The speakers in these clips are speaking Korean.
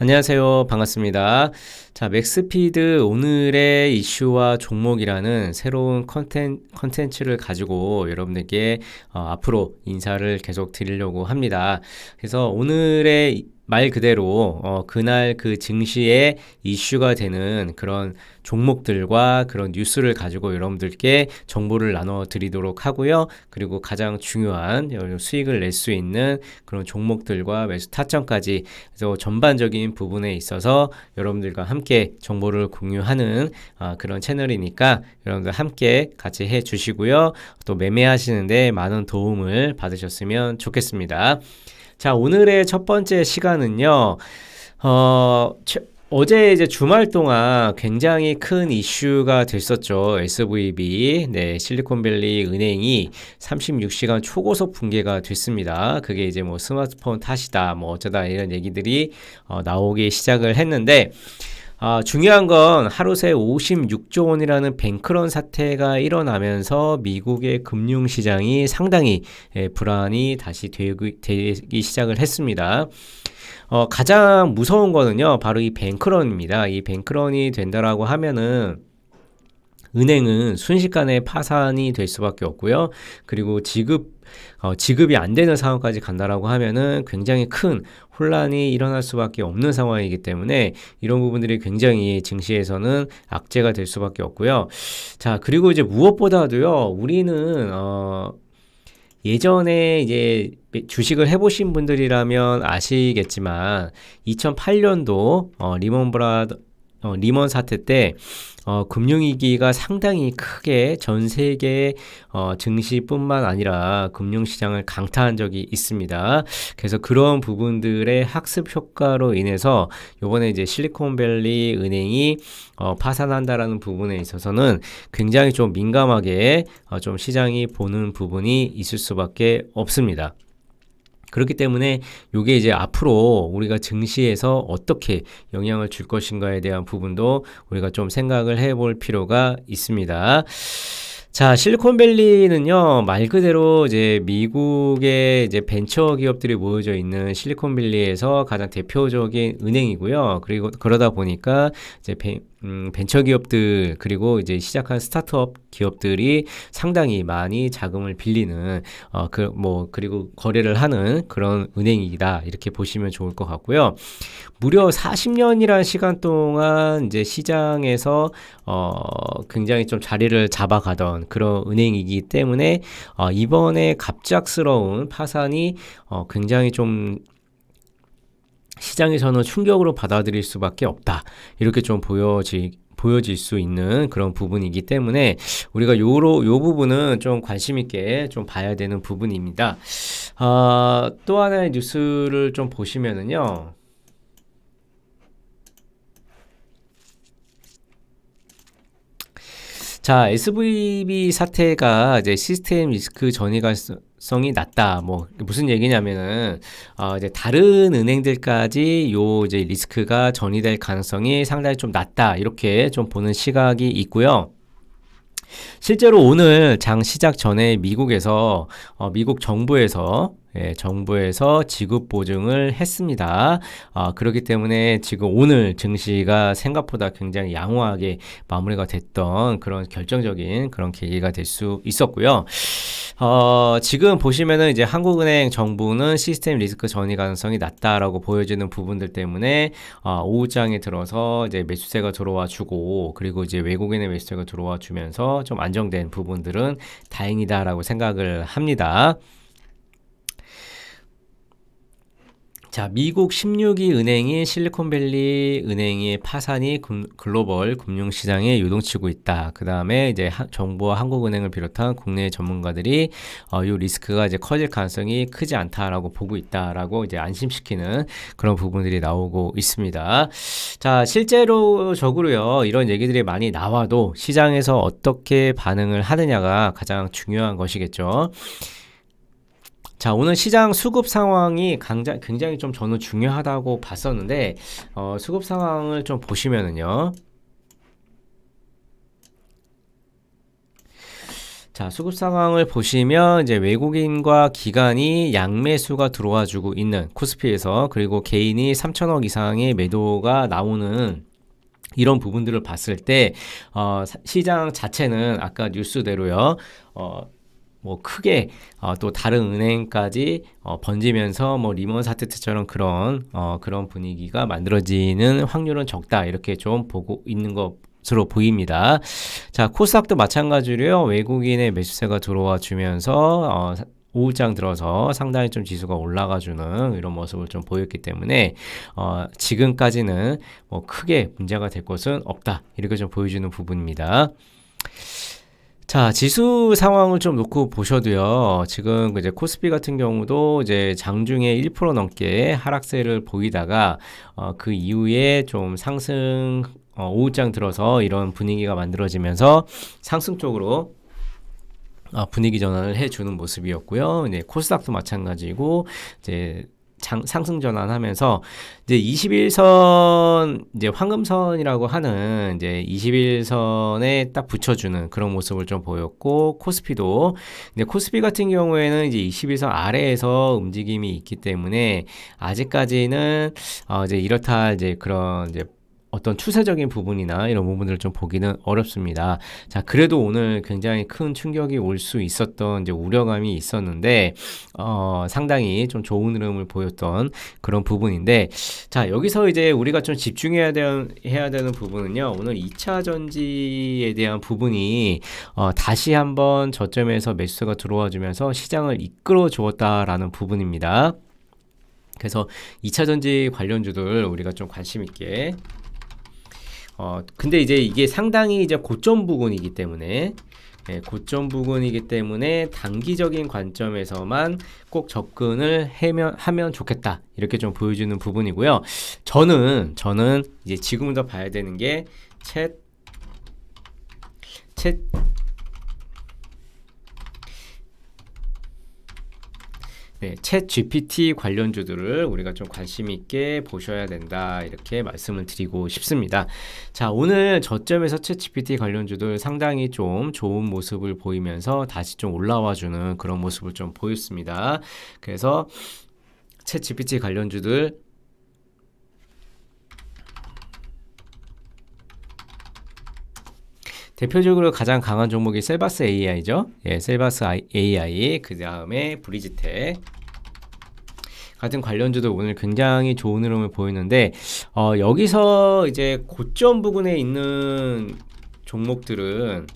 안녕하세요. 반갑습니다. 자, 맥스피드 오늘의 이슈와 종목이라는 새로운 컨텐츠를 가지고 여러분들께 앞으로 인사를 계속 드리려고 합니다. 그래서 오늘의 말 그대로 그날 그 증시에 이슈가 되는 그런 종목들과 그런 뉴스를 가지고 여러분들께 정보를 나눠 드리도록 하고요. 그리고 가장 중요한 수익을 낼 수 있는 그런 종목들과 매수 타점까지, 그래서 전반적인 부분에 있어서 여러분들과 함께 정보를 공유하는 그런 채널이니까 여러분들 함께 같이 해 주시고요. 또 매매하시는데 많은 도움을 받으셨으면 좋겠습니다. 자, 오늘의 첫 번째 시간은요. 어제 이제 주말 동안 굉장히 큰 이슈가 됐었죠. SVB, 네, 실리콘밸리 은행이 36시간 초고속 붕괴가 됐습니다. 그게 이제 뭐 스마트폰 탓이다, 뭐 어쩌다 이런 얘기들이 나오기 시작을 했는데, 중요한 건 하루 새 56조 원이라는 뱅크런 사태가 일어나면서 미국의 금융시장이 상당히 불안이 다시 되기 시작을 했습니다. 가장 무서운 거는요, 바로 이 뱅크런입니다. 이 뱅크런이 된다라고 하면은 은행은 순식간에 파산이 될 수밖에 없고요. 그리고 지급이 안 되는 상황까지 간다라고 하면은 굉장히 큰 혼란이 일어날 수밖에 없는 상황이기 때문에 이런 부분들이 굉장히 증시에서는 악재가 될 수밖에 없고요. 자, 그리고 이제 무엇보다도요, 우리는 예전에 이제 주식을 해보신 분들이라면 아시겠지만 2008년도 리먼 사태 때 금융위기가 상당히 크게 전 세계 증시뿐만 아니라 금융시장을 강타한 적이 있습니다. 그래서 그런 부분들의 학습 효과로 인해서 요번에 이제 실리콘밸리 은행이 파산한다라는 부분에 있어서는 굉장히 좀 민감하게 좀 시장이 보는 부분이 있을 수밖에 없습니다. 그렇기 때문에 이게 이제 앞으로 우리가 증시에서 어떻게 영향을 줄 것인가에 대한 부분도 우리가 좀 생각을 해볼 필요가 있습니다. 자, 실리콘밸리는요, 말 그대로 이제 미국의 이제 벤처 기업들이 모여져 있는 실리콘밸리에서 가장 대표적인 은행이고요. 그리고 그러다 보니까 이제 벤처 기업들, 그리고 이제 시작한 스타트업 기업들이 상당히 많이 자금을 빌리는 그리고 거래를 하는 그런 은행이다, 이렇게 보시면 좋을 것 같고요. 무려 40년이라는 시간 동안 이제 시장에서 굉장히 좀 자리를 잡아가던 그런 은행이기 때문에 이번에 갑작스러운 파산이 굉장히 좀 시장에서는 충격으로 받아들일 수밖에 없다, 이렇게 좀 보여질 수 있는 그런 부분이기 때문에 우리가 요 부분은 좀 관심 있게 좀 봐야 되는 부분입니다. 또 하나의 뉴스를 좀 보시면은요. 자, SVB 사태가 이제 시스템 리스크 전이가성이 낮다. 뭐 무슨 얘기냐면은 이제 다른 은행들까지 요 이제 리스크가 전이될 가능성이 상당히 좀 낮다, 이렇게 좀 보는 시각이 있고요. 실제로 오늘 장 시작 전에 미국 정부에서 지급 보증을 했습니다. 그렇기 때문에 지금 오늘 증시가 생각보다 굉장히 양호하게 마무리가 됐던 그런 결정적인 그런 계기가 될 수 있었고요. 지금 보시면은 이제 한국은행 정부는 시스템 리스크 전이 가능성이 낮다라고 보여지는 부분들 때문에 오후장에 들어서 이제 매수세가 들어와 주고, 그리고 이제 외국인의 매수세가 들어와 주면서 좀 안정된 부분들은 다행이다라고 생각을 합니다. 자, 미국 16위 은행인 실리콘밸리 은행의 파산이 글로벌 금융시장에 요동치고 있다. 그 다음에 이제 정부와 한국은행을 비롯한 국내 전문가들이 이 리스크가 이제 커질 가능성이 크지 않다라고 보고 있다라고 이제 안심시키는 그런 부분들이 나오고 있습니다. 자, 실제로적으로요, 이런 얘기들이 많이 나와도 시장에서 어떻게 반응을 하느냐가 가장 중요한 것이겠죠. 자, 오늘 시장 수급 상황이 굉장히 좀 저는 중요하다고 봤었는데, 수급 상황을 좀 보시면은요. 자, 수급 상황을 보시면 이제 외국인과 기관이 양매수가 들어와주고 있는 코스피에서, 그리고 개인이 3천억 이상의 매도가 나오는 이런 부분들을 봤을 때 시장 자체는 아까 뉴스대로요. 뭐 크게 또 다른 은행까지 번지면서 뭐 리먼 사태 때처럼 그런 분위기가 만들어지는 확률은 적다, 이렇게 좀 보고 있는 것으로 보입니다. 자, 코스닥도 마찬가지로요. 외국인의 매수세가 들어와 주면서 오후장 들어서 상당히 좀 지수가 올라가주는 이런 모습을 좀 보였기 때문에 지금까지는 뭐 크게 문제가 될 것은 없다, 이렇게 좀 보여주는 부분입니다. 자, 지수 상황을 좀 놓고 보셔도요. 지금 이제 코스피 같은 경우도 이제 장중에 1% 넘게 하락세를 보이다가 그 이후에 좀 상승, 오후장 들어서 이런 분위기가 만들어지면서 상승 쪽으로 분위기 전환을 해주는 모습이었고요. 이제 코스닥도 마찬가지고 이제 상승 전환하면서 이제 21선, 이제 황금선이라고 하는 이제 21선에 딱 붙여주는 그런 모습을 좀 보였고, 코스피도 근데 코스피 같은 경우에는 이제 21선 아래에서 움직임이 있기 때문에 아직까지는 이제 이렇다, 이제 그런 이제 어떤 추세적인 부분이나 이런 부분들을 좀 보기는 어렵습니다. 자, 그래도 오늘 굉장히 큰 충격이 올 수 있었던 이제 우려감이 있었는데, 상당히 좀 좋은 흐름을 보였던 그런 부분인데, 자, 여기서 이제 우리가 좀 집중해야 되는 부분은요, 오늘 2차 전지에 대한 부분이, 다시 한번 저점에서 매수가 들어와 주면서 시장을 이끌어 주었다라는 부분입니다. 그래서 2차 전지 관련주들 우리가 좀 관심 있게 근데 이제 이게 상당히 이제 고점 부근이기 때문에, 고점 부근이기 때문에 단기적인 관점에서만 꼭 접근을 하면 좋겠다, 이렇게 좀 보여주는 부분이고요. 저는 이제 지금부터 봐야 되는 게 챗 GPT 관련주들을 우리가 좀 관심 있게 보셔야 된다, 이렇게 말씀을 드리고 싶습니다. 자, 오늘 저점에서 챗 GPT 관련주들 상당히 좀 좋은 모습을 보이면서 다시 좀 올라와주는 그런 모습을 좀 보였습니다. 그래서 챗 GPT 관련주들 대표적으로 가장 강한 종목이 셀바스 AI죠. 셀바스 AI, 그 다음에 브리지텍 같은 관련주도 오늘 굉장히 좋은 흐름을 보이는데, 여기서 이제 고점 부근에 있는 종목들은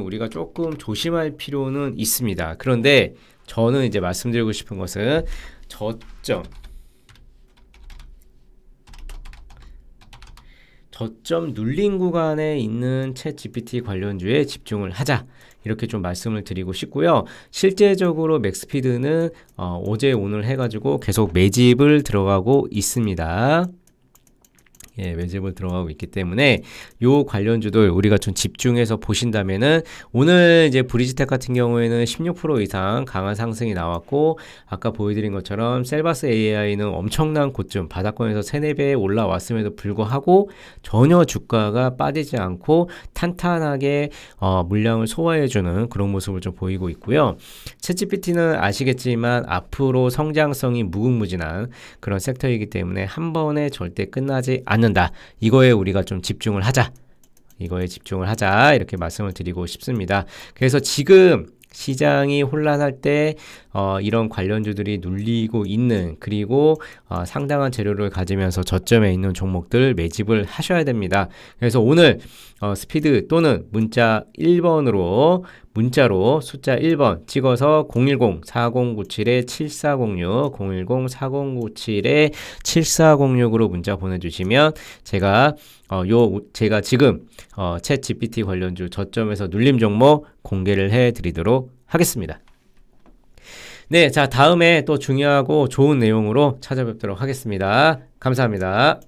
우리가 조금 조심할 필요는 있습니다. 그런데 저는 이제 말씀드리고 싶은 것은 저점 눌린 구간에 있는 챗 GPT 관련주에 집중을 하자, 이렇게 좀 말씀을 드리고 싶고요. 실제적으로 맥스피드는 어제 오늘 해가지고 계속 매집을 들어가고 있습니다. 매집을 들어가고 있기 때문에 요 관련주들 우리가 좀 집중해서 보신다면은, 오늘 이제 브리지텍 같은 경우에는 16% 이상 강한 상승이 나왔고, 아까 보여드린 것처럼 셀바스 AI는 엄청난 고점 바닥권에서 3-4배 올라왔음에도 불구하고 전혀 주가가 빠지지 않고 탄탄하게 물량을 소화해주는 그런 모습을 좀 보이고 있고요. 챗GPT는 아시겠지만 앞으로 성장성이 무궁무진한 그런 섹터이기 때문에 한 번에 절대 끝나지 않는다. 이거에 우리가 좀 집중을 하자, 이렇게 말씀을 드리고 싶습니다. 그래서 지금 시장이 혼란할 때 이런 관련주들이 눌리고 있는, 그리고 상당한 재료를 가지면서 저점에 있는 종목들 매집을 하셔야 됩니다. 그래서 오늘 스피드 또는 문자로 숫자 1번 찍어서 010-4097-7406 010-4097-7406으로 문자 보내주시면 제가 지금 챗 GPT 관련주 저점에서 눌림 종목 공개를 해드리도록 하겠습니다. 네, 자, 다음에 또 중요하고 좋은 내용으로 찾아뵙도록 하겠습니다. 감사합니다.